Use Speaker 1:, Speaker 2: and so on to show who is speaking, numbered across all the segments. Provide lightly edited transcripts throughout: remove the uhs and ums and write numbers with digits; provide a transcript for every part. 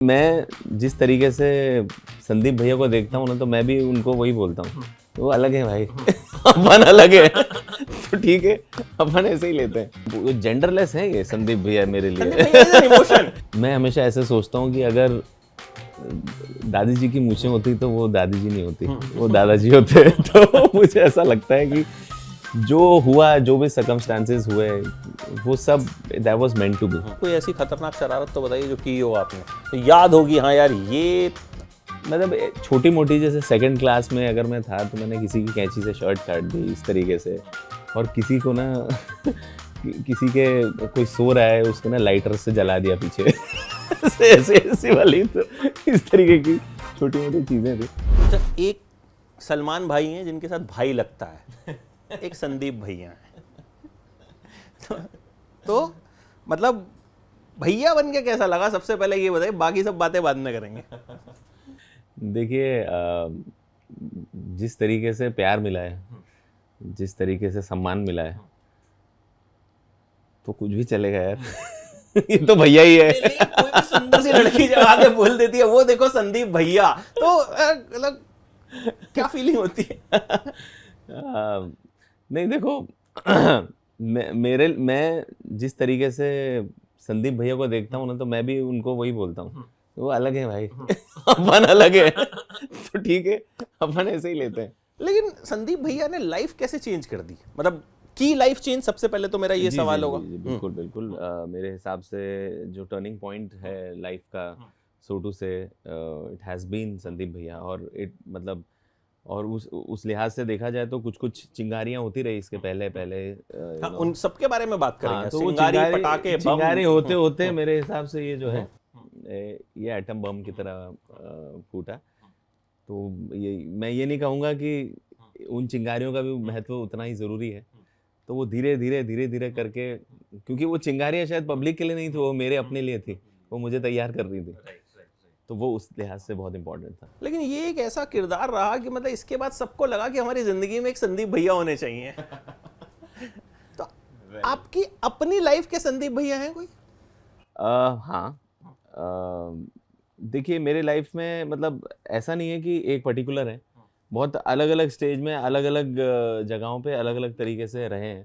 Speaker 1: मैं जिस तरीके से संदीप भैया को देखता हूँ ना, तो मैं भी उनको वही बोलता हूँ, वो अलग है भाई। अपन अलग है। तो ठीक है, अपन ऐसे ही लेते हैं। वो जेंडरलेस है ये संदीप भैया मेरे लिए।
Speaker 2: इमोशन।
Speaker 1: मैं हमेशा ऐसे सोचता हूँ कि अगर दादी जी की मूछें होती तो वो दादी जी नहीं होती, वो दादाजी होते। तो मुझे ऐसा लगता है कि जो हुआ, जो भी सर्कमस्टांसेस हुए, वो सब that was meant to be.
Speaker 2: कोई ऐसी खतरनाक शरारत तो बताइए जो की हो आपने, तो याद होगी हाँ यार ये।
Speaker 1: मतलब छोटी मोटी, जैसे सेकंड क्लास में अगर मैं था तो मैंने किसी की कैंची से शर्ट काट दी इस तरीके से, और किसी को ना किसी के कोई सो रहा है उसको ना लाइटर से जला दिया पीछे। ऐसे ऐसी वाली, तो इस तरीके की छोटी मोटी चीजें थी।
Speaker 2: अच्छा, एक सलमान भाई हैं जिनके साथ भाई लगता है, एक संदीप भैया हैं। तो मतलब भैया बन के कैसा लगा, सबसे पहले ये बताइए, बाकी सब बातें बाद में करेंगे।
Speaker 1: देखिए, जिस तरीके से प्यार मिला है, जिस तरीके से सम्मान मिला है, तो कुछ भी चलेगा यार। ये तो भैया ही है।
Speaker 2: लेकिन कोई भी सुंदर सी लड़की जब आके बोल देती है वो देखो संदीप भैया, तो मतलब क्या फीलिंग होती है?
Speaker 1: नहीं देखो, मैं जिस तरीके से संदीप भैया को देखता हूँ ना, तो मैं भी उनको वही बोलता हूँ, वो अलग है भाई। अपन अलग है। तो ठीक है, अपन ऐसे ही लेते हैं।
Speaker 2: लेकिन संदीप भैया ने लाइफ कैसे चेंज कर दी, मतलब की लाइफ चेंज, सबसे पहले तो मेरा ये
Speaker 1: जी,
Speaker 2: सवाल
Speaker 1: जी,
Speaker 2: होगा।
Speaker 1: जी, जी, बिल्कुल बिल्कुल। मेरे हिसाब से जो टर्निंग पॉइंट है लाइफ का, सो टू से, इट हैज़ बीन संदीप भैया। और इट मतलब, और उस लिहाज से देखा जाए तो कुछ कुछ चिंगारियां होती रही इसके पहले पहले,
Speaker 2: हाँ, उन सबके बारे में बात
Speaker 1: हाँ,
Speaker 2: करेंगे,
Speaker 1: तो वो
Speaker 2: चिंगारी, पटाखे, बम।
Speaker 1: चिंगारी होते होते मेरे हिसाब से ये जो है, ये एटम बम की तरह फूटा। तो ये मैं ये नहीं कहूँगा कि उन चिंगारियों का भी महत्व उतना ही ज़रूरी है। तो वो धीरे धीरे धीरे धीरे करके, क्योंकि वो चिंगारियाँ शायद पब्लिक के लिए नहीं थी, वो मेरे अपने लिए थी, वो मुझे तैयार कर रही थी। तो वो उस लिहाज से बहुत इंपॉर्टेंट था।
Speaker 2: लेकिन ये एक ऐसा किरदार रहा कि मतलब इसके बाद सबको लगा कि हमारी जिंदगी में एक संदीप भैया होने चाहिए। तो आपकी अपनी लाइफ के संदीप भैया हैं कोई?
Speaker 1: हाँ, देखिए मेरे लाइफ में मतलब ऐसा नहीं है कि एक पर्टिकुलर है, बहुत अलग अलग स्टेज में अलग अलग जगहों पे अलग अलग तरीके से रहे हैं।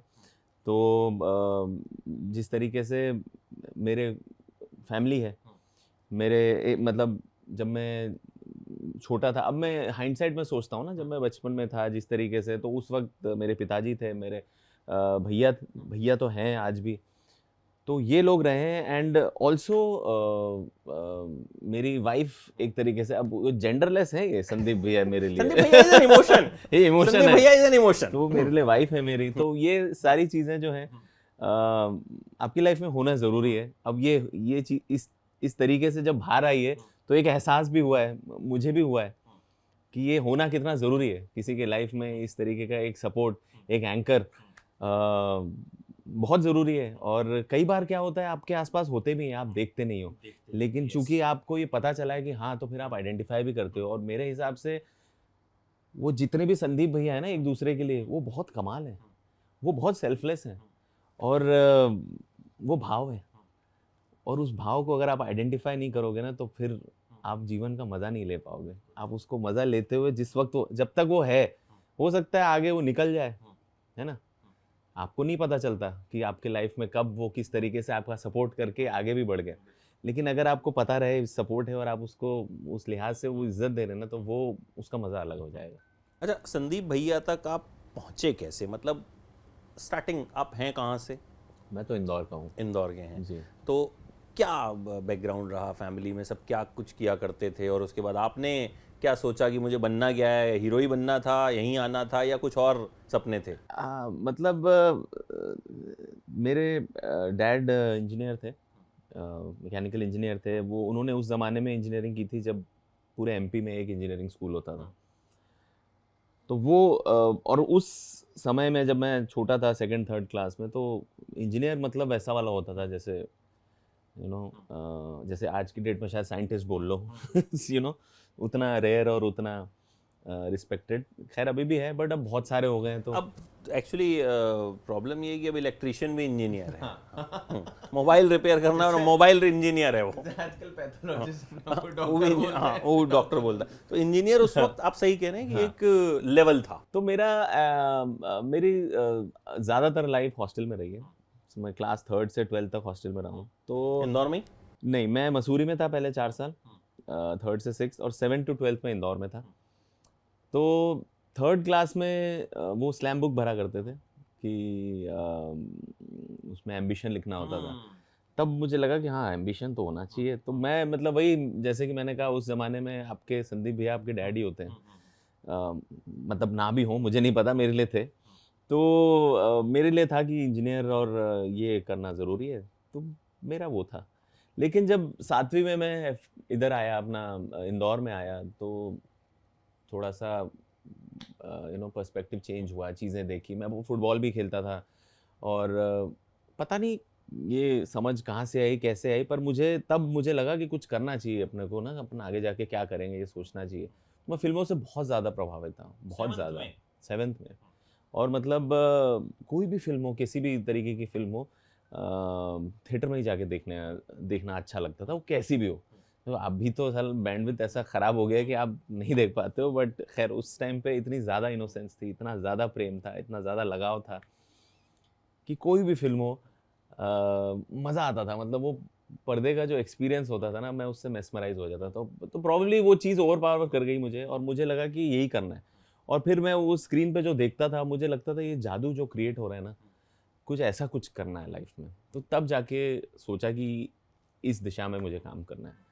Speaker 1: तो जिस तरीके से मेरे फैमिली है, मेरे मतलब जब मैं छोटा था, अब मैं हाइंडसाइट में सोचता हूँ ना, जब मैं बचपन में था जिस तरीके से, तो उस वक्त मेरे पिताजी थे, मेरे भैया भैया तो हैं आज भी, तो ये लोग रहे हैं। एंड ऑल्सो मेरी वाइफ एक तरीके से, अब जेंडरलेस है ये संदीप भैया मेरे
Speaker 2: संदीप
Speaker 1: लिए।
Speaker 2: भैया इज एन इमोशन।
Speaker 1: ये इमोशन
Speaker 2: संदीप
Speaker 1: है,
Speaker 2: भैया इज एन इमोशन।
Speaker 1: तो वो मेरे लिए वाइफ है मेरी। तो ये सारी चीज़ें जो हैं आपकी लाइफ में होना ज़रूरी है। अब ये चीज़ इस तरीके से जब बाहर आई है, तो एक एहसास भी हुआ है, मुझे भी हुआ है कि ये होना कितना ज़रूरी है किसी के लाइफ में। इस तरीके का एक सपोर्ट, एक एंकर बहुत ज़रूरी है। और कई बार क्या होता है, आपके आसपास होते भी हैं, आप देखते नहीं हो, लेकिन चूंकि आपको ये पता चला है कि हाँ, तो फिर आप आइडेंटिफाई भी करते हो। और मेरे हिसाब से वो जितने भी संदीप भैया हैं ना एक दूसरे के लिए, वो बहुत कमाल है, वो बहुत सेल्फलेस हैं। और वो भाव है, और उस भाव को अगर आप आइडेंटिफाई नहीं करोगे ना, तो फिर आप जीवन का मज़ा नहीं ले पाओगे। आप उसको मज़ा लेते हुए जिस वक्त जब तक वो है, हो सकता है आगे वो निकल जाए, है ना? आपको नहीं पता चलता कि आपके लाइफ में कब वो किस तरीके से आपका सपोर्ट करके आगे भी बढ़ गए। लेकिन अगर आपको पता रहे सपोर्ट है, और आप उसको उस लिहाज से वो इज्जत दे रहे हैं ना, तो वो उसका मज़ा अलग हो जाएगा।
Speaker 2: अच्छा, संदीप भैया तक आप पहुंचे कैसे, मतलब स्टार्टिंग आप हैं कहाँ से?
Speaker 1: मैं तो इंदौर का हूँ।
Speaker 2: इंदौर के हैं।
Speaker 1: जी।
Speaker 2: तो क्या बैकग्राउंड रहा फैमिली में, सब क्या कुछ किया करते थे, और उसके बाद आपने क्या सोचा कि मुझे बनना क्या है, हीरो ही बनना था, यहीं आना था, या कुछ और सपने थे?
Speaker 1: मतलब मेरे डैड इंजीनियर थे, मैकेनिकल इंजीनियर थे। वो उन्होंने उस ज़माने में इंजीनियरिंग की थी जब पूरे एमपी में एक इंजीनियरिंग स्कूल होता था। तो वो और उस समय में जब मैं छोटा था, सेकंड थर्ड क्लास में, तो इंजीनियर मतलब वैसा वाला होता था जैसे जैसे आज की डेट में शायद साइंटिस्ट बोल लो। यू नो उतना रेयर और उतना रिस्पेक्टेड। खैर अभी भी है बट अब बहुत सारे हो गए हैं तो
Speaker 2: अब एक्चुअली प्रॉब्लम ये है कि अब इलेक्ट्रिशियन भी इंजीनियर है, मोबाइल रिपेयर करना और मोबाइल इंजीनियर है वो,
Speaker 1: आजकल पैथोलॉजिस्ट
Speaker 2: वो भी हाँ वो डॉक्टर बोलता है। तो इंजीनियर उस वक्त आप सही कह रहे हैं कि एक लेवल था।
Speaker 1: तो मेरी ज़्यादातर लाइफ हॉस्टल में रही है। So, मैं क्लास 3rd से 12th तक हॉस्टल में रहा हूँ। तो
Speaker 2: इंदौर में
Speaker 1: नहीं, मैं मसूरी में था पहले 4 साल, 3rd से 6th, और 7th to 12th में इंदौर में था। तो 3rd क्लास में वो स्लैम बुक भरा करते थे कि उसमें एम्बिशन लिखना होता था। तब मुझे लगा कि हाँ एम्बिशन तो होना चाहिए। तो मैं मतलब वही, जैसे कि मैंने कहा, उस ज़माने में आपके संदीप भैया आपके डैडी होते हैं, मतलब ना भी हो मुझे नहीं पता, मेरे लिए थे। तो मेरे लिए था कि इंजीनियर और ये करना ज़रूरी है, तो मेरा वो था। लेकिन जब 7वीं में मैं इधर आया, अपना इंदौर में आया, तो थोड़ा सा पर्सपेक्टिव चेंज हुआ, चीज़ें देखी। मैं वो फुटबॉल भी खेलता था और पता नहीं ये समझ कहाँ से आई, कैसे आई, पर मुझे लगा कि कुछ करना चाहिए अपने को ना, अपना आगे जाके क्या करेंगे ये सोचना चाहिए। मैं फ़िल्मों से बहुत ज़्यादा प्रभावित था, बहुत ज़्यादा, 7th में। और मतलब कोई भी फ़िल्म हो, किसी भी तरीके की फ़िल्म हो, थिएटर में ही जाके देखना अच्छा लगता था, वो कैसी भी हो। तो अभी तो साल बैंडविड्थ ऐसा ख़राब हो गया है कि आप नहीं देख पाते हो, बट खैर उस टाइम पे इतनी ज़्यादा इनोसेंस थी, इतना ज़्यादा प्रेम था, इतना ज़्यादा लगाव था कि कोई भी फ़िल्म हो मज़ा आता था। मतलब वो पर्दे का जो एक्सपीरियंस होता था ना, मैं उससे मेस्मराइज़ हो जाता था। तो प्रॉब्ली वो चीज़ ओवरपावर कर गई मुझे, और मुझे लगा कि यही करना है। और फिर मैं वो स्क्रीन पे जो देखता था, मुझे लगता था ये जादू जो क्रिएट हो रहा है ना, कुछ ऐसा कुछ करना है लाइफ में। तो तब जाके सोचा कि इस दिशा में मुझे काम करना है।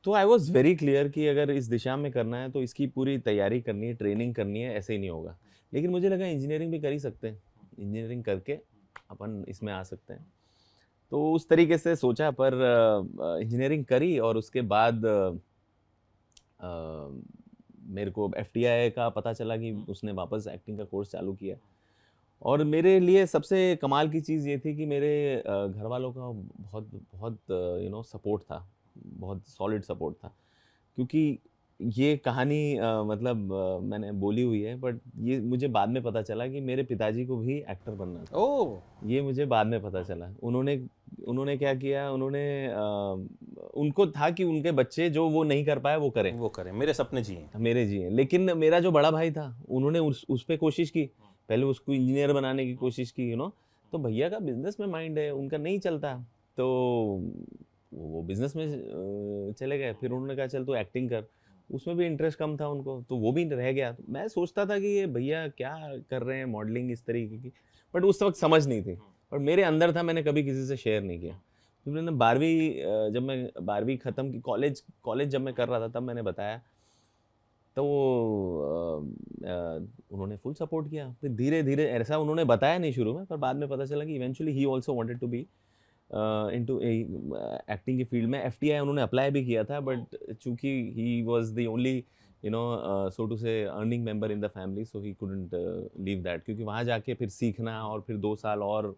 Speaker 1: तो आई वॉज़ वेरी क्लियर कि अगर इस दिशा में करना है तो इसकी पूरी तैयारी करनी है, ट्रेनिंग करनी है, ऐसे ही नहीं होगा। लेकिन मुझे लगा इंजीनियरिंग भी कर ही सकते हैं, इंजीनियरिंग करके अपन इसमें आ सकते हैं। तो उस तरीके से सोचा, पर इंजीनियरिंग करी और उसके बाद मेरे को एफटीआई का पता चला कि उसने वापस एक्टिंग का कोर्स चालू किया। और मेरे लिए सबसे कमाल की चीज़ ये थी कि मेरे घर वालों का बहुत बहुत सपोर्ट था, बहुत सॉलिड सपोर्ट था। क्योंकि ये कहानी मतलब मैंने बोली हुई है, बट ये मुझे बाद में पता चला कि मेरे पिताजी को भी एक्टर बनना था।
Speaker 2: ओह,
Speaker 1: ये मुझे बाद में पता चला। उन्होंने क्या किया, उनको था कि उनके बच्चे जो वो नहीं कर पाए वो करें,
Speaker 2: वो करें, मेरे सपने जिए।
Speaker 1: मेरे जिए। लेकिन मेरा जो बड़ा भाई था, उन्होंने उस पे कोशिश की, पहले उसको इंजीनियर बनाने की कोशिश की, तो भैया का बिजनेस में माइंड है, उनका नहीं चलता। तो वो बिजनेस में चले गए। फिर उन्होंने कहा चल तू एक्टिंग कर, उसमें भी इंटरेस्ट कम था उनको, तो वो भी रह गया। तो मैं सोचता था कि ये भैया क्या कर रहे हैं, मॉडलिंग इस तरीके की, बट उस वक्त समझ नहीं थी। पर मेरे अंदर था, मैंने कभी किसी से शेयर नहीं किया। तो मैंने 12वीं जब मैं 12वीं ख़त्म की, कॉलेज जब मैं कर रहा था, तब मैंने बताया। तो उन्होंने फुल सपोर्ट किया। फिर धीरे धीरे, ऐसा उन्होंने बताया नहीं शुरू में, पर बाद में पता चला कि eventually he also wanted to be into acting की फील्ड में। एफटीआई उन्होंने अप्लाई भी किया था, बट चूंकि he was the only so to say earning member in the family, so he couldn't leave that, क्योंकि वहाँ जाके फिर सीखना और फिर 2 साल और,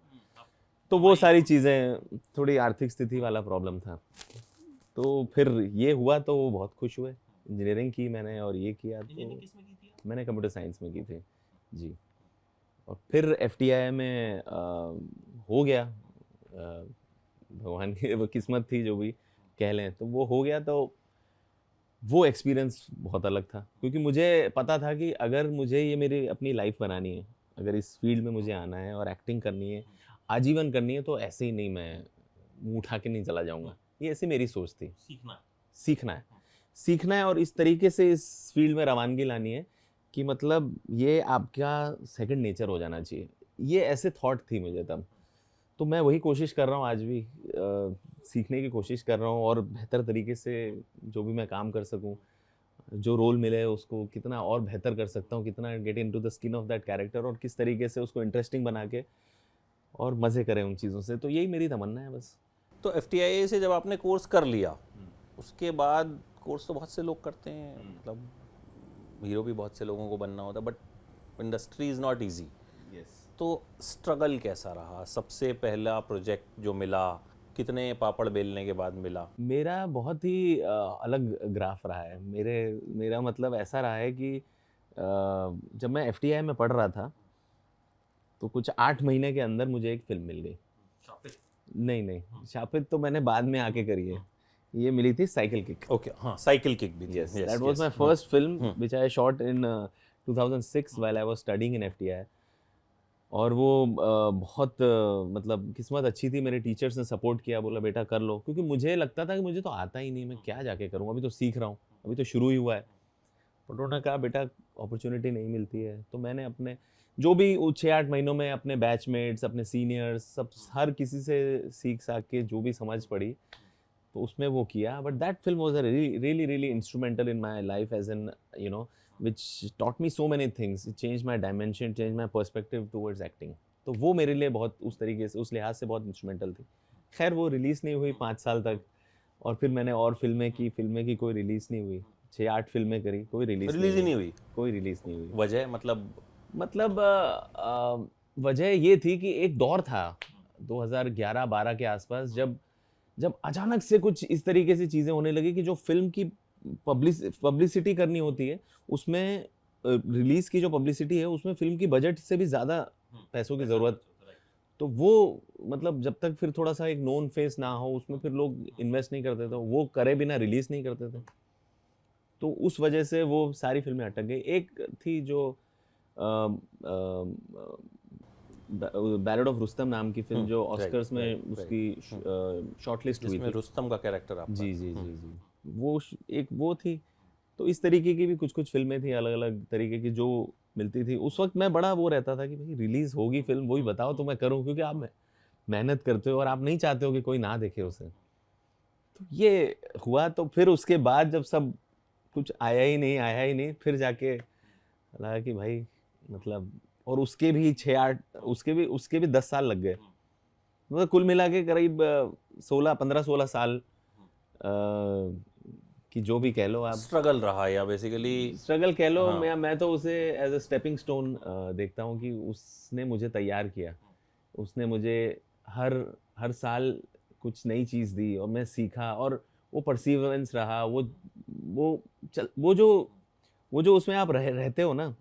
Speaker 1: तो वो सारी चीज़ें, थोड़ी आर्थिक स्थिति वाला प्रॉब्लम था। तो फिर ये हुआ, तो वो बहुत खुश हुए। इंजीनियरिंग की मैंने और ये किया। तो मैंने कंप्यूटर साइंस में की थी जी। और फिर एफटीआई में हो गया, भगवान की वो किस्मत थी, जो भी कह लें, तो वो हो गया। तो वो एक्सपीरियंस बहुत अलग था, क्योंकि मुझे पता था कि अगर मुझे ये मेरी अपनी लाइफ बनानी है, अगर इस फील्ड में मुझे आना है और एक्टिंग करनी है, आजीवन करनी है, तो ऐसे ही नहीं, मैं मुंह उठा के नहीं चला जाऊंगा। ये ऐसी मेरी सोच थी। सीखना है और इस तरीके से इस फील्ड में रवानगी लानी है कि मतलब ये आपका सेकंड नेचर हो जाना चाहिए। ये ऐसे थॉट थी मुझे तब। तो मैं वही कोशिश कर रहा हूँ आज भी, सीखने की कोशिश कर रहा हूँ और बेहतर तरीके से जो भी मैं काम कर सकूँ, जो रोल मिले उसको कितना और बेहतर कर सकता हूँ, कितना get into the skin of that character, और किस तरीके से उसको इंटरेस्टिंग बना के और मज़े करें उन चीज़ों से। तो यही मेरी तमन्ना है बस।
Speaker 2: तो एफटीआई से जब आपने कोर्स कर लिया, उसके बाद कोर्स तो बहुत से लोग करते हैं, मतलब हीरो भी बहुत से लोगों को बनना होता है, but industry is not easy. तो स्ट्रगल कैसा रहा? सबसे पहला प्रोजेक्ट जो मिला, कितने पापड़ बेलने के बाद मिला?
Speaker 1: मेरा बहुत ही अलग ग्राफ रहा है। मेरा मतलब ऐसा रहा है कि जब मैं FTI में पढ़ रहा था तो कुछ 8 महीने के अंदर मुझे एक फिल्म मिल गई। नहीं नहीं, शापित तो मैंने बाद में आके करी है। ये मिली थी साइकिल किक।
Speaker 2: ओके, हाँ, साइकिल किक भी थी।
Speaker 1: Yes, that was my first film which I shot in 2006 while I was studying in FTI. और वो बहुत मतलब किस्मत अच्छी थी, मेरे टीचर्स ने सपोर्ट किया, बोला बेटा कर लो, क्योंकि मुझे लगता था कि मुझे तो आता ही नहीं, मैं क्या जाके करूँ, अभी तो सीख रहा हूँ, अभी तो शुरू ही हुआ है। पर उन्होंने कहा बेटा अपॉर्चुनिटी नहीं मिलती है। तो मैंने अपने जो भी 6-8 महीनों में अपने बैचमेट्स, अपने सीनियर्स, सब हर किसी से सीख साख के जो भी समझ पड़ी तो उसमें वो किया। But that film was really really instrumental in my life as an you know which taught me so many things. It changed my dimension, changed my perspective towards acting. तो वो मेरे लिए बहुत उस तरीके से, उस लिहाज से बहुत इंस्ट्रूमेंटल थी। खैर वो रिलीज़ नहीं हुई 5 साल तक, और फिर मैंने और फिल्में की कोई रिलीज़ नहीं हुई। 6-8 फिल्में करी, कोई रिलीज़
Speaker 2: ही नहीं हुई।
Speaker 1: कोई रिलीज़ नहीं हुई।
Speaker 2: वजह मतलब
Speaker 1: वजह ये थी कि एक दौर था 2011-12 के आसपास, जब अचानक से कुछ इस तरीके से चीज़ें होने लगी कि जो फिल्म की पब्लिसिटी करनी होती है, उसमें रिलीज की जो पब्लिसिटी है उसमें फिल्म की बजट से भी ज़्यादा पैसों की ज़रूरत। तो वो मतलब जब तक फिर थोड़ा सा एक नोन फेस ना हो उसमें फिर लोग इन्वेस्ट नहीं करते थे, वो करे बिना रिलीज नहीं करते थे। तो उस वजह से वो सारी फिल्में अटक गई। एक थी जो बैलेड ऑफ रुस्तम नाम की फिल्म, जो ऑस्कर्स में उसकी शॉर्टलिस्ट हुई
Speaker 2: जिसमें
Speaker 1: थी।
Speaker 2: रुस्तम का कैरेक्टर आपका।
Speaker 1: जी वो एक वो थी। तो इस तरीके की भी कुछ फिल्में थी अलग अलग तरीके की जो मिलती थी उस वक्त। मैं बड़ा वो रहता था कि भाई रिलीज होगी फिल्म, वही बताओ तो मैं करूं, क्योंकि आप मेहनत करते हो और आप नहीं चाहते हो कि कोई ना देखे उसे। तो ये हुआ। तो फिर उसके बाद जब सब कुछ आया ही नहीं, फिर जाके लगा कि भाई मतलब, और उसके भी 6-8 उसके भी 10 साल लग गए। मतलब कुल मिला के करीब 15-16 साल कि जो भी कह लो आप,
Speaker 2: स्ट्रगल रहा, या बेसिकली
Speaker 1: स्ट्रगल कह लो।
Speaker 2: हाँ।
Speaker 1: मैं तो उसे एज अ स्टेपिंग स्टोन देखता हूँ कि उसने मुझे तैयार किया। उसने मुझे हर साल कुछ नई चीज़ दी और मैं सीखा, और वो परसीवरेंस रहा। वो जो उसमें आप रहते हो ना,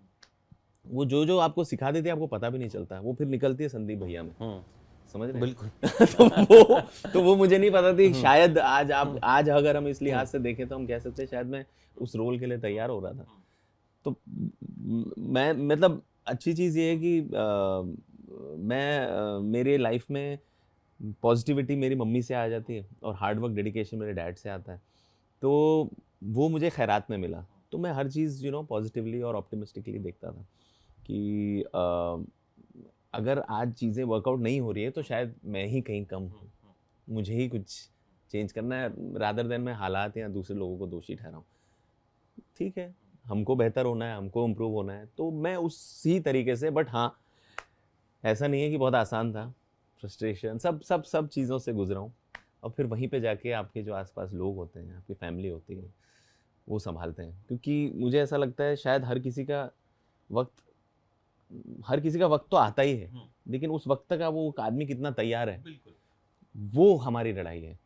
Speaker 1: वो जो आपको सिखा देते हैं आपको पता भी नहीं चलता, वो फिर निकलती है संदीप भैया में। समझ रहे हैं?
Speaker 2: बिल्कुल।
Speaker 1: तो वो मुझे नहीं पता थी। शायद आज अगर हम इस लिहाज से देखें तो हम कह सकते हैं शायद मैं उस रोल के लिए तैयार हो रहा था। तो मैं मतलब अच्छी चीज़ ये है कि मेरे लाइफ में पॉजिटिविटी मेरी मम्मी से आ जाती है और हार्ड वर्क डेडिकेशन मेरे डैड से आता है। तो वो मुझे खैरात में मिला। तो मैं हर चीज़ पॉजिटिवली और ऑप्टिमिस्टिकली देखता था कि अगर आज चीज़ें वर्कआउट नहीं हो रही है तो शायद मैं ही कहीं कम हूँ, मुझे ही कुछ चेंज करना है, रादर देन मैं हालात या दूसरे लोगों को दोषी ठहराऊँ। ठीक है, हमको बेहतर होना है, हमको इम्प्रूव होना है, तो मैं उसी तरीके से। बट हाँ, ऐसा नहीं है कि बहुत आसान था। फ्रस्ट्रेशन सब चीज़ों से गुजरा हूँ। और फिर वहीं पे जाके आपके जो आसपास लोग होते हैं, आपकी फैमिली होती है, वो संभालते हैं। क्योंकि मुझे ऐसा लगता है शायद हर किसी का वक्त तो आता ही है, लेकिन उस वक्त तक वो आदमी कितना तैयार है, वो हमारी लड़ाई है।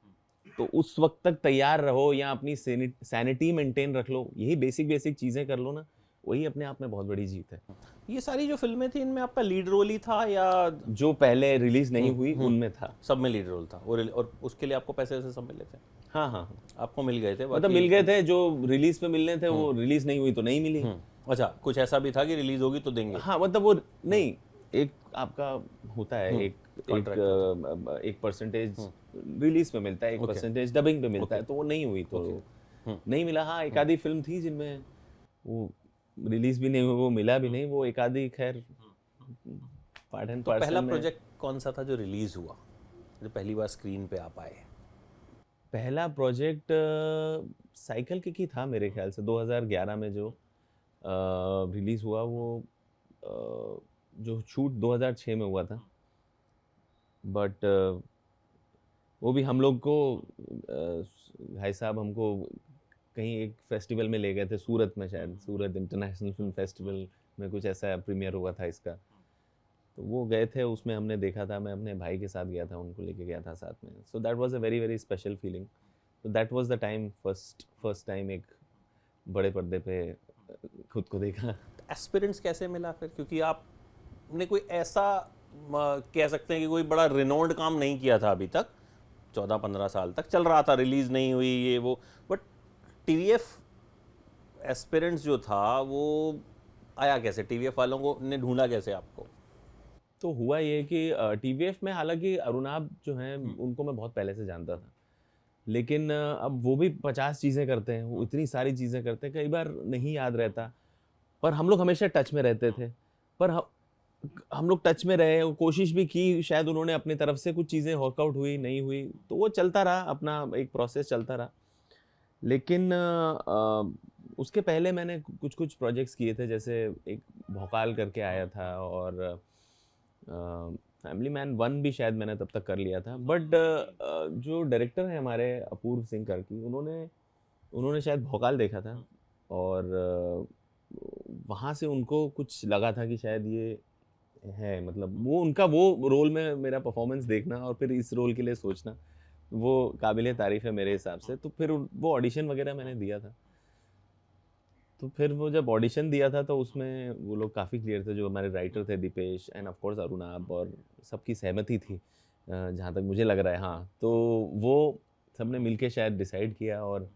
Speaker 1: तो उस वक्त तक तैयार रहो या अपनी सैनिटी मेंटेन रख लो, यही बेसिक चीज़ें कर लो ना, वही अपने आप में बहुत बड़ी जीत है।
Speaker 2: ये सारी जो फिल्में थी इनमें आपका लीड रोल ही था, या
Speaker 1: जो पहले रिलीज नहीं हुई उनमें था?
Speaker 2: सब में लीड रोल था, और उसके लिए आपको पैसे वैसे सब मिले थे?
Speaker 1: हाँ,
Speaker 2: आपको मिल गए थे?
Speaker 1: मतलब मिल गए थे, जो रिलीज पे मिलने थे वो रिलीज नहीं हुई तो नहीं मिली।
Speaker 2: अच्छा, कुछ ऐसा भी था कि रिलीज होगी तो देंगे?
Speaker 1: हाँ, मतलब वो नहीं, एक आपका होता है एक परसेंटेज रिलीज पे मिलता है, एक परसेंटेज डबिंग पे मिलता है। तो वो नहीं हुई तो नहीं मिला। हाँ, एक आधी फिल्म थी जिनमें वो रिलीज भी नहीं हुई, वो मिला भी नहीं, वो एक आधी खैर पार्ट एंड पार्सल।
Speaker 2: पहला प्रोजेक्ट कौन सा था जो रिलीज हुआ, जो पहली बार स्क्रीन पे आ पाए?
Speaker 1: पहला प्रोजेक्ट साइकिल किक ही था मेरे ख्याल से, 2011 में जो रिलीज हुआ। वो जो शूट 2006 में हुआ था, बट वो भी हम लोग को भाई साहब हमको कहीं एक फेस्टिवल में ले गए थे, सूरत में, शायद सूरत इंटरनेशनल फिल्म फेस्टिवल में कुछ ऐसा प्रीमियर हुआ था इसका। तो वो गए थे, उसमें हमने देखा था। मैं अपने भाई के साथ गया था, उनको लेके गया था साथ में। So that was a very very special feeling. तो that was the time, first time एक बड़े पर्दे पे खुद को देखा।
Speaker 2: एस्पिरेंट्स कैसे मिला फिर, क्योंकि आपने कोई ऐसा कह सकते हैं कि कोई बड़ा रिनोन्ड काम नहीं किया था अभी तक, 14-15 साल तक चल रहा था, रिलीज नहीं हुई ये वो, बट टीवीएफ एस्पिरेंट्स जो था वो आया कैसे, टीवीएफ वालों को ने ढूंढा कैसे आपको?
Speaker 1: तो हुआ ये कि टीवीएफ में हालांकि अरुणाब जो हैं उनको मैं बहुत पहले से जानता था, लेकिन अब वो भी 50 चीज़ें करते हैं, वो इतनी सारी चीज़ें करते हैं, कई बार नहीं याद रहता, पर हम लोग हमेशा टच में रहते थे। पर हम लोग टच में रहे, कोशिश भी की, शायद उन्होंने अपनी तरफ से कुछ चीज़ें वर्कआउट हुई नहीं हुई, तो वो चलता रहा, अपना एक प्रोसेस चलता रहा। लेकिन उसके पहले मैंने कुछ कुछ प्रोजेक्ट्स किए थे, जैसे एक भौकाल करके आया था, और फैमिली मैन 1 भी शायद मैंने तब तक कर लिया था। बट जो डायरेक्टर हैं हमारे अपूर्व सिंह करकी, उन्होंने शायद भौकाल देखा था, और वहाँ से उनको कुछ लगा था कि शायद ये है, मतलब वो उनका वो रोल में मेरा परफॉर्मेंस देखना और फिर इस रोल के लिए सोचना, वो काबिले तारीफ़ है मेरे हिसाब से। तो फिर वो ऑडिशन वगैरह मैंने दिया था। तो फिर वो जब ऑडिशन दिया था तो उसमें वो लोग काफ़ी क्लियर थे, जो हमारे राइटर थे Dipesh and of course Arunab, और सबकी सहमति थी जहाँ तक मुझे लग रहा है। हाँ, तो वो सबने मिलके शायद डिसाइड किया, और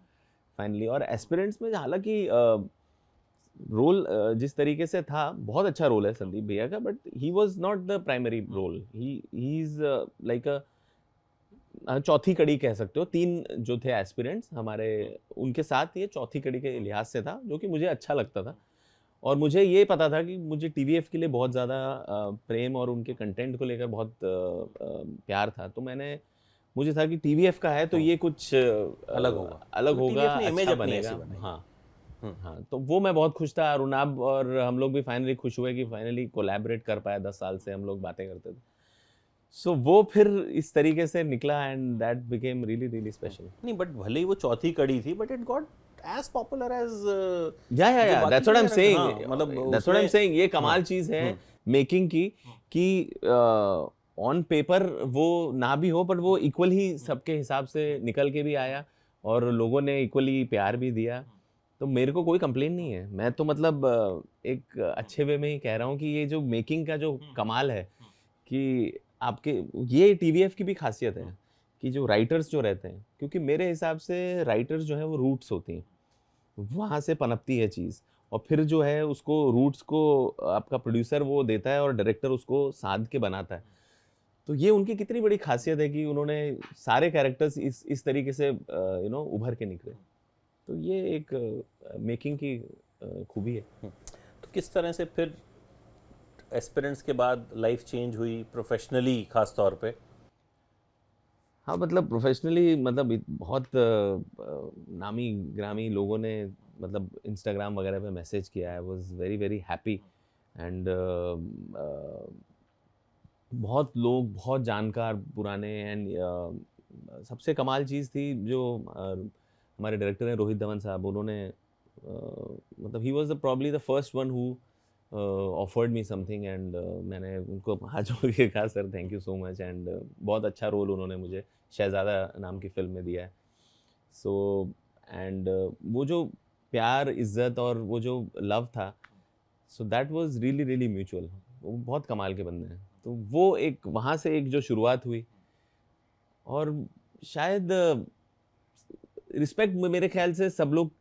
Speaker 1: फाइनली, और एस्पिरेंट्स में हालांकि रोल जिस तरीके से था, बहुत अच्छा रोल है संदीप भैया का, but he was not the primary role, he is like a चौथी कड़ी कह सकते हो। 3 जो थे एस्पिरेंट्स हमारे, उनके साथ ये चौथी कड़ी के लिहाज से था, जो कि मुझे अच्छा लगता था, और मुझे ये पता था कि मुझे टीवीएफ के लिए बहुत ज़्यादा प्रेम और उनके कंटेंट को लेकर बहुत प्यार था। तो मुझे था कि टीवीएफ का है तो ये कुछ
Speaker 2: अलग होगा,
Speaker 1: अलग होगा,
Speaker 2: TVF ने इमेज
Speaker 1: अच्छा
Speaker 2: अपनी
Speaker 1: बनेगा।
Speaker 2: ऐसी बनाई।
Speaker 1: हाँ हाँ, तो वो मैं बहुत खुश था, अरुणाब और हम लोग भी फाइनली खुश हुए कि फाइनली कोलैबोरेट कर पाया। 10 साल से हम लोग बातें करते थे, सो वो फिर इस तरीके से निकला, and that became really really special.
Speaker 2: नहीं, बट भले ही वो चौथी कड़ी थी, but it got as popular as
Speaker 1: या that's what I am saying,
Speaker 2: मतलब
Speaker 1: that's what I am saying, ये कमाल चीज है मेकिंग की, कि ऑन पेपर वो ना भी हो, बट वो इक्वल ही सबके हिसाब से निकल के भी आया, और लोगों ने इक्वली प्यार भी दिया। तो मेरे को कोई कंप्लेन नहीं है, मैं तो मतलब एक अच्छे वे में ही कह रहा हूँ कि ये जो मेकिंग का जो कमाल है, कि आपके ये टीवीएफ की भी खासियत है कि जो राइटर्स जो रहते हैं, क्योंकि मेरे हिसाब से राइटर्स जो है वो रूट्स होती हैं, वहाँ से पनपती है चीज़, और फिर जो है उसको रूट्स को आपका प्रोड्यूसर वो देता है और डायरेक्टर उसको साध के बनाता है। तो ये उनकी कितनी बड़ी खासियत है कि उन्होंने सारे कैरेक्टर्स इस तरीके से उभर के निकले। तो ये एक मेकिंग की खूबी है।
Speaker 2: तो किस तरह से फिर एस्पिरेंट्स के बाद लाइफ चेंज हुई प्रोफेशनली खास तौर पे?
Speaker 1: हाँ, मतलब प्रोफेशनली, मतलब बहुत नामी ग्रामी लोगों ने मतलब इंस्टाग्राम वगैरह पे मैसेज किया। I was very very happy, and बहुत लोग, बहुत जानकार पुराने, एंड सबसे कमाल चीज़ थी जो हमारे डायरेक्टर हैं रोहित धवन साहब, उन्होंने मतलब he was probably the first one who offered me something, and मैंने उनको हाथ जोड़ के कहा sir thank you so much, and बहुत अच्छा रोल उन्होंने मुझे शहजादा नाम की फ़िल्म में दिया है। सो एंड वो जो प्यार, इज़्ज़त और वो जो लव था, सो that was really really mutual. वो बहुत कमाल के बंदे हैं। तो वो एक वहाँ से एक जो शुरुआत हुई, और शायद रिस्पेक्ट मेरे ख्याल से सब लोग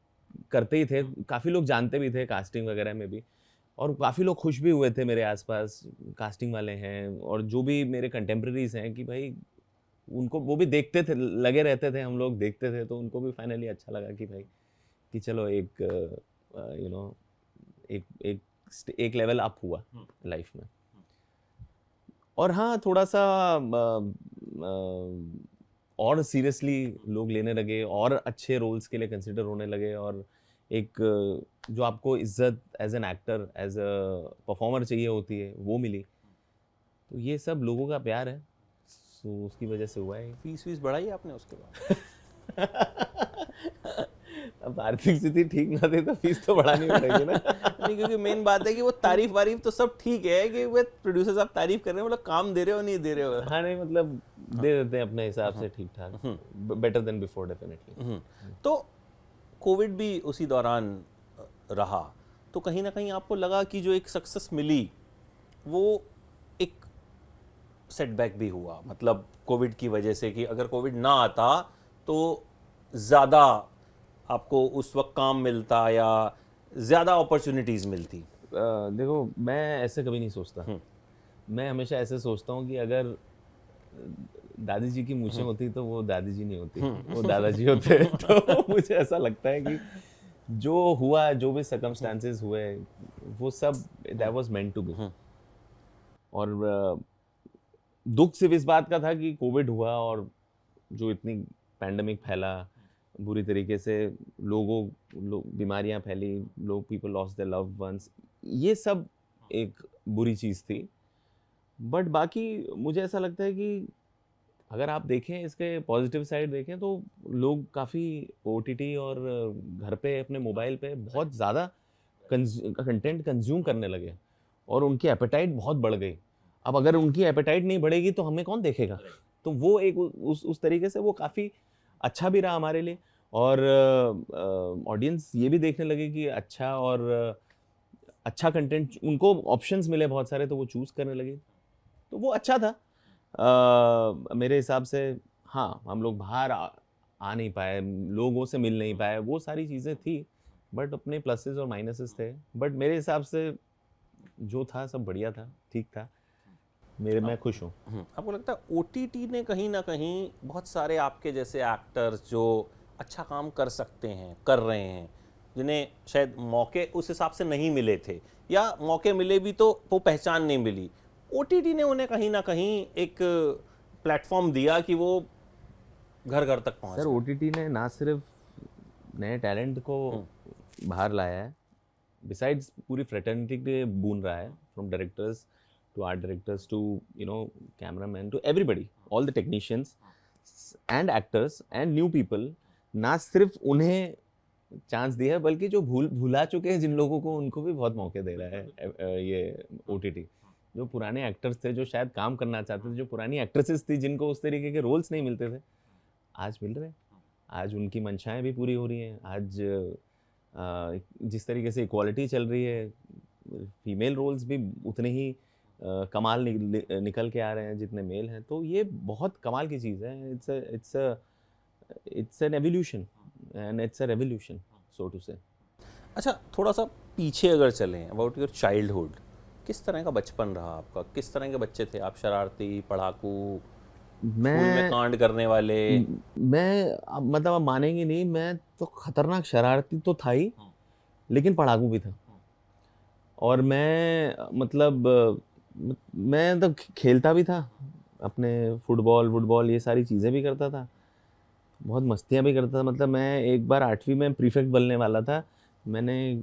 Speaker 1: करते ही थे, काफ़ी लोग जानते भी थे कास्टिंग वगैरह में भी, और काफ़ी लोग खुश भी हुए थे मेरे आसपास कास्टिंग वाले हैं, और जो भी मेरे कंटेम्प्रेरीज हैं कि भाई उनको वो भी देखते थे, लगे रहते थे, हम लोग देखते थे, तो उनको भी फाइनली अच्छा लगा कि भाई कि चलो एक यू नो एक एक एक लेवल अप हुआ लाइफ में। और हाँ, थोड़ा सा और सीरियसली लोग लेने लगे, और अच्छे रोल्स के लिए कंसिडर होने लगे, और एक जो आपको इज्जत as an actor, as a performer चाहिए होती है, वो मिली। तो ये सब लोगों का प्यार है, सो उसकी वजह से हुआ है।
Speaker 2: फीस वीस बढ़ाई आपने उसके बाद?
Speaker 1: अब आर्थिक स्थिति ठीक ना दे तो फीस तो बढ़ानी पड़ेगी ना।
Speaker 2: नहीं, क्योंकि मेन बात है कि वो तारीफ वारीफ तो सब ठीक है कि वो प्रोड्यूसर साहब तारीफ कर रहे हैं, मतलब काम दे रहे हो नहीं दे रहे हो।
Speaker 1: हाँ, नहीं मतलब दे देते हैं अपने हिसाब से ठीक ठाक, बेटर देन बिफोर डेफिनेटली।
Speaker 2: तो कोविड भी उसी दौरान रहा, तो कहीं ना कहीं आपको लगा कि जो एक सक्सेस मिली वो एक सेटबैक भी हुआ, मतलब कोविड की वजह से, कि अगर कोविड ना आता तो ज़्यादा आपको उस वक्त काम मिलता या ज़्यादा अपॉर्चुनिटीज़ मिलती?
Speaker 1: देखो, मैं ऐसे कभी नहीं सोचता। मैं हमेशा ऐसे सोचता हूँ कि अगर दादी जी की मूछें होती तो वो दादी जी नहीं होती, वो दादाजी होते। तो मुझे ऐसा लगता है कि जो हुआ, जो भी सर्कमस्टांसेस हुए, वो सब that was meant to be. और दुख सिर्फ इस बात का था कि कोविड हुआ और जो इतनी पैंडेमिक फैला बुरी तरीके से, बीमारियां फैली, people lost their loved ones, ये सब एक बुरी चीज़ थी। बट बाकी मुझे ऐसा लगता है कि अगर आप देखें, इसके पॉजिटिव साइड देखें, तो लोग काफ़ी ओटीटी और घर पे अपने मोबाइल पे बहुत ज़्यादा कंटेंट कंज्यूम करने लगे और उनकी एपेटाइट बहुत बढ़ गई। अब अगर उनकी एपेटाइट नहीं बढ़ेगी तो हमें कौन देखेगा? तो वो एक उस तरीके से वो काफ़ी अच्छा भी रहा हमारे लिए। और ऑडियंस ये भी देखने लगे कि अच्छा, और अच्छा कंटेंट, उनको ऑप्शंस मिले बहुत सारे, तो वो चूज़ करने लगे, तो वो अच्छा था। मेरे हिसाब से हाँ, हम लोग बाहर आ नहीं पाए, लोगों से मिल नहीं पाए, वो सारी चीज़ें थी, बट अपने प्लसेस और माइनसेस थे। बट मेरे हिसाब से जो था सब बढ़िया था, ठीक था। मैं खुश हूँ।
Speaker 2: आपको लगता है ओटीटी ने कहीं ना कहीं बहुत सारे आपके जैसे एक्टर्स जो अच्छा काम कर सकते हैं, कर रहे हैं, जिन्हें शायद मौके उस हिसाब से नहीं मिले थे, या मौके मिले भी तो वो पहचान नहीं मिली, ओटीटी ने उन्हें कहीं ना कहीं एक प्लेटफॉर्म दिया कि वो घर घर तक पहुंच
Speaker 1: सर, ओटीटी ने ना सिर्फ नए टैलेंट को बाहर लाया है, बिसाइड्स पूरी फ्रेटर्निटी के बून रहा है, from directors to art directors to cameraman to everybody, all the technicians and actors and new people। ना सिर्फ उन्हें चांस दिया है, बल्कि जो भुला चुके हैं जिन लोगों को, उनको भी बहुत मौके दे रहा है ये ओटीटी। जो पुराने एक्टर्स थे, जो शायद काम करना चाहते थे, जो पुरानी एक्ट्रेसेस थी जिनको उस तरीके के रोल्स नहीं मिलते थे, आज मिल रहे हैं। आज उनकी मंशाएं भी पूरी हो रही हैं। आज जिस तरीके से इक्वालिटी चल रही है, फीमेल रोल्स भी उतने ही कमाल निकल के आ रहे हैं जितने मेल हैं। तो ये बहुत कमाल की चीज़ है। It's an evolution and it's a revolution, so to say.
Speaker 2: अच्छा, थोड़ा सा पीछे अगर चलें, अबाउट योर चाइल्डहुड, किस तरह का बचपन रहा आपका? किस तरह के बच्चे थे आप? शरारती, पढ़ाकू, स्कूल में कांड करने वाले?
Speaker 1: मतलब आप मानेंगे नहीं, मैं तो खतरनाक शरारती तो था ही, लेकिन पढ़ाकू भी था। और मैं तो खेलता भी था, अपने फुटबॉल ये सारी चीज़ें भी करता था, बहुत मस्तियाँ भी करता था। मतलब मैं एक बार 8वीं में प्रीफेक्ट बनने वाला था। मैंने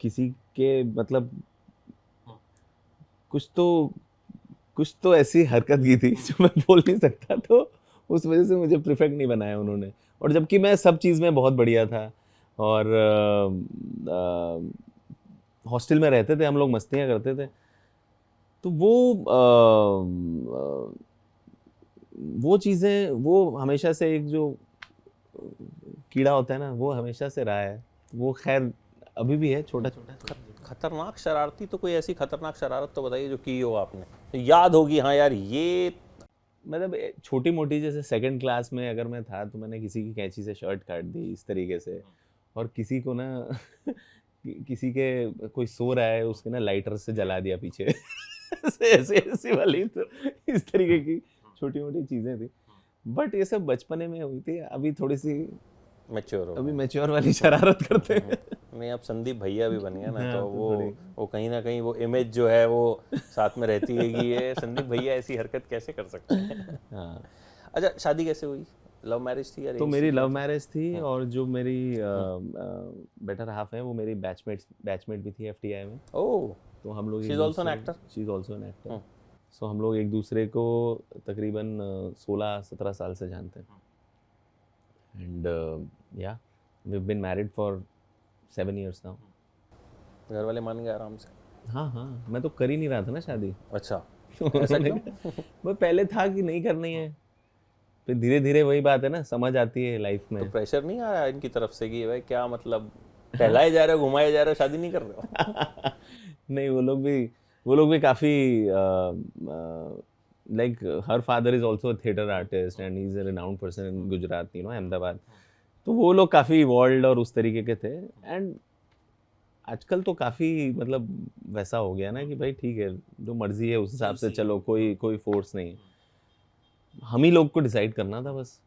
Speaker 1: किसी के मतलब कुछ तो ऐसी हरकत की थी जो मैं बोल नहीं सकता, तो उस वजह से मुझे प्रीफेक्ट नहीं बनाया उन्होंने। और जबकि मैं सब चीज़ में बहुत बढ़िया था, और हॉस्टल में रहते थे हम लोग, मस्तियाँ करते थे। तो वो चीज़ें, वो हमेशा से एक जो कीड़ा होता है ना, वो हमेशा से रहा है। वो खैर अभी भी है, छोटा छोटा।
Speaker 2: खतरनाक शरारती तो कोई ऐसी खतरनाक शरारत तो बताइए जो की हो आपने, तो याद होगी, हाँ यार ये।
Speaker 1: मतलब छोटी मोटी, जैसे सेकंड क्लास में अगर मैं था, तो मैंने किसी की कैंची से शर्ट काट दी इस तरीके से। और किसी को ना किसी के कोई सो रहा है, उसके ना लाइटर से जला दिया पीछे। ऐसी वाली, तो इस तरीके की छोटी मोटी चीज़ें थी। बट ये सब बचपने में हुई थी। अभी थोड़ी सी
Speaker 2: मैच्योर हो,
Speaker 1: अभी मैच्योर वाली शरारत करते हैं।
Speaker 2: नहीं, अब संदीप भैया भी बन गया ना,
Speaker 1: हाँ,
Speaker 2: तो
Speaker 1: तो
Speaker 2: वो कहीं ना कहीं वो इमेज जो है वो साथ में रहती है कि ये संदीप भैया ऐसी हरकत कैसे कर सकते हैं।
Speaker 1: हाँ।
Speaker 2: अच्छा, शादी कैसे हुई? लव मैरिज थी या
Speaker 1: तो
Speaker 2: arranged
Speaker 1: मेरी
Speaker 2: थी?
Speaker 1: लव मैरिज थी, और जो मेरी बेटर हाफ है, वो मेरी बैचमेट भी थी एफटीआई में।
Speaker 2: ओह,
Speaker 1: तो हम लोग
Speaker 2: she is also an actor?
Speaker 1: She is also an actor. So हम लोग एक दूसरे को तकरीबन 16-17 साल से जानते हैं। And yeah we have been married for 7 years now.
Speaker 2: घर वाले मान गए आराम से?
Speaker 1: हाँ, मैं तो कर ही नहीं रहा था ना शादी।
Speaker 2: अच्छा,
Speaker 1: ऐसा क्यों? वो पहले था कि नहीं करनी है, फिर धीरे धीरे वही बात है ना, समझ आती है लाइफ में।
Speaker 2: तो प्रेशर नहीं आ रहा है इनकी तरफ से कि भाई क्या मतलब टहलाए जा रहे हो, घुमाए जा रहे हो, शादी नहीं कर रहे हो?
Speaker 1: नहीं, वो लोग भी काफ़ी like her father is also theatre artist and he is a renowned person in Gujarat, you know, Ahmedabad. तो वो लोग काफ़ी इवॉल्व्ड और उस तरीके के थे। एंड आजकल तो काफ़ी मतलब वैसा हो गया ना कि भाई ठीक है, जो मर्जी है उस हिसाब से चलो, कोई फोर्स नहीं। हम ही लोग को डिसाइड करना था बस।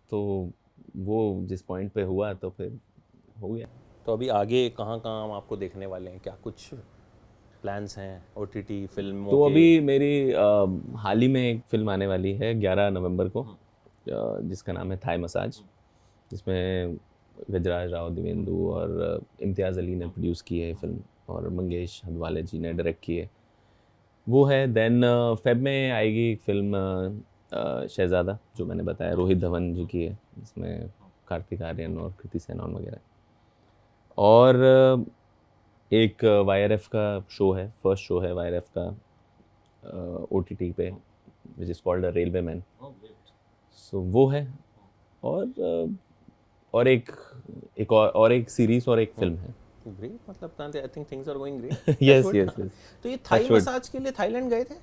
Speaker 1: तो वो जिस पॉइंट पे हुआ तो फिर हो गया।
Speaker 2: तो अभी आगे कहाँ कहाँ हम आपको देखने वाले हैं, क्या कुछ प्लान्स हैं ओटीटी फिल्मों
Speaker 1: तो
Speaker 2: के?
Speaker 1: अभी मेरी हाल ही में एक फिल्म आने वाली है 11 नवंबर को, जिसका नाम है थाई मसाज, जिसमें गजराज राव, दिवेंदु और इम्तियाज़ अली ने प्रोड्यूस की है फिल्म, और मंगेश हदवाले जी ने डायरेक्ट की है। वो है। देन फेब में आएगी एक फिल्म शहज़ादा, जो मैंने बताया, रोहित धवन जी की है, जिसमें कार्तिक आर्यन और कृति सेनन वगैरह। और एक YRF का शो है, फर्स्ट शो है YRF का OTT पे, which is called a Railway Man. So वो है। और एक सीरीज और एक फिल्म है।
Speaker 2: ग्रेट, मतलब I think things are going great.
Speaker 1: Yes yes yes.
Speaker 2: तो ये थाई
Speaker 1: Touch wood.
Speaker 2: मसाज के लिए थाईलैंड गए थे?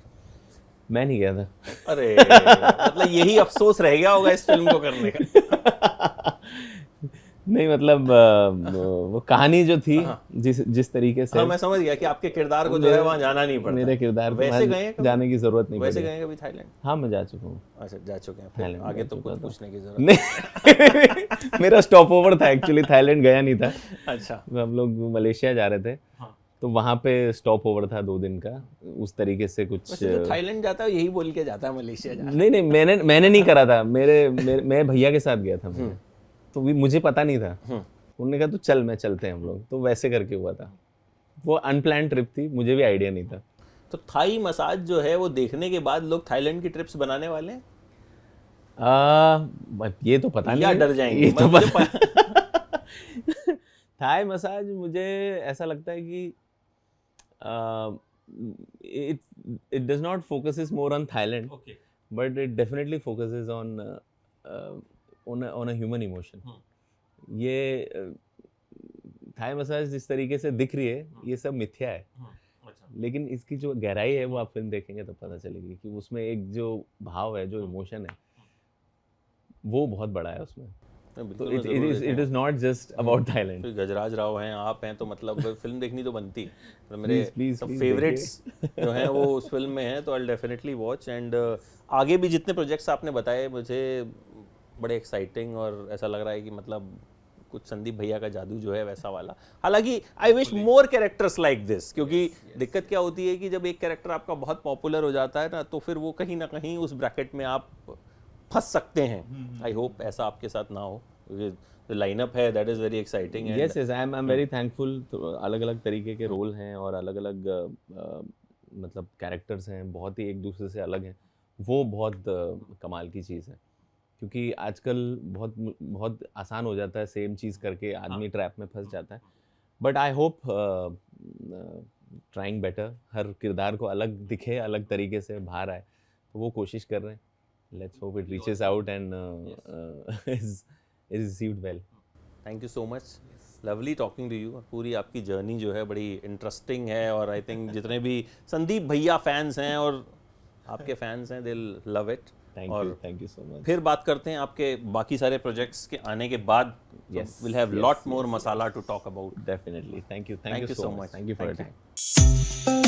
Speaker 1: मैं नहीं गया था।
Speaker 2: अरे मतलब यही अफसोस रह गया होगा इस फिल्म को करने का।
Speaker 1: नहीं मतलब वो कहानी जो थी, जिस तरीके से,
Speaker 2: हाँ, मैं समझ गया कि आपके किरदार को जो है वहाँ जाना नहीं पड़ता।
Speaker 1: मेरे किरदार को
Speaker 2: वैसे
Speaker 1: वहाँ
Speaker 2: गए हैं कभी?
Speaker 1: जाने की जरूरत नहीं
Speaker 2: वैसे
Speaker 1: पड़ी।
Speaker 2: गए कभी थाईलैंड?
Speaker 1: हाँ, मैं जा चुका हूँ।
Speaker 2: अच्छा, जा चुके हैं। फिर
Speaker 1: थाईलैंड
Speaker 2: आगे
Speaker 1: जा
Speaker 2: तो
Speaker 1: चुका
Speaker 2: कुछ
Speaker 1: था।
Speaker 2: पूछने की जरूरत
Speaker 1: नहीं, मेरा स्टॉप ओवर था एक्चुअली, थाईलैंड गया नहीं था।
Speaker 2: अच्छा,
Speaker 1: हम लोग मलेशिया जा रहे थे।
Speaker 2: हाँ।
Speaker 1: तो वहाँ पे स्टॉप ओवर था 2 दिन का, उस तरीके से कुछ।
Speaker 2: वैसे जो थाईलैंड जाता है यही बोल के जाता है मलेशिया जा रहा है।
Speaker 1: नहीं, मैंने नहीं करा था। मैं भैया के साथ गया था मैं। तो मुझे पता नहीं था। उन्होंने कहा तो चलते हैं हम लोग, तो वैसे करके हुआ था। वो अनप्लान ट्रिप थी, मुझे भी आइडिया नहीं था।
Speaker 2: तो थाई मसाज जो है वो देखने के बाद लोग थाईलैंड की ट्रिप्स बनाने वाले हैं
Speaker 1: ये तो पता नहीं
Speaker 2: या
Speaker 1: है।
Speaker 2: डर जाएंगे?
Speaker 1: ये तो
Speaker 2: मुझे
Speaker 1: थाई मसाज मुझे ऐसा लगता है कि it does not focuses more on Thailand, but it definitely focuses on a human emotion. ये थाई मसाज जिस तरीके से दिख रही है, ये सब मिथ्या है। लेकिन इसकी जो गहराई है वो आप फिल्म देखेंगे तो पता चलेगी कि उसमें एक जो भाव है, जो इमोशन है, वो बहुत बड़ा है उसमें। तो it is not just about Thailand.
Speaker 2: तो गजराज राव हैं, आप हैं, तो मतलब फिल्म देखनी तो बनती है। तो मेरे
Speaker 1: Please
Speaker 2: फेवरेट्स जो हैं वो उस फिल्म में हैं, तो आई डेफिनेटली वॉच। एंड आगे भी जितने प्रोजेक्ट्स आपने बताए मुझे बड़े एक्साइटिंग, और ऐसा लग रहा है कि मतलब कुछ संदीप भैया का जादू जो है वैसा वाला। हालांकि I wish more characters like this, क्योंकि दिक्कत क्या होती है कि जब एक कैरेक्टर आपका बहुत पॉपुलर हो जाता है ना, तो फिर वो कहीं ना कहीं उस ब्रैकेट में आप फंस सकते हैं। आई होप ऐसा आपके साथ ना हो। जो लाइनअप है that is very exciting.
Speaker 1: Yes I am very thankful. तो अलग अलग तरीके के रोल हैं और अलग अलग मतलब कैरेक्टर्स हैं, बहुत ही एक दूसरे से अलग हैं। वो बहुत कमाल की चीज़ है, क्योंकि आजकल बहुत आसान हो जाता है सेम चीज़ करके, आदमी ट्रैप में फंस जाता है। But I hope trying better, हर किरदार को अलग दिखे, अलग तरीके से बाहर आए, तो वो कोशिश कर रहे हैं। Let's hope it reaches out and is received well.
Speaker 2: Thank you so much, lovely talking to you. पूरी आपकी जर्नी जो है बड़ी इंटरेस्टिंग है, और आई थिंक जितने भी संदीप भैया फैंस हैं और आपके फैंस हैं, दे love it.
Speaker 1: Thank you so much.
Speaker 2: फिर बात करते हैं आपके बाकी सारे प्रोजेक्ट्स के आने के बाद। Will have lot more masala to talk about.
Speaker 1: Definitely. Thank you
Speaker 2: so much.
Speaker 1: Thank you for your
Speaker 2: Thank you.
Speaker 1: time.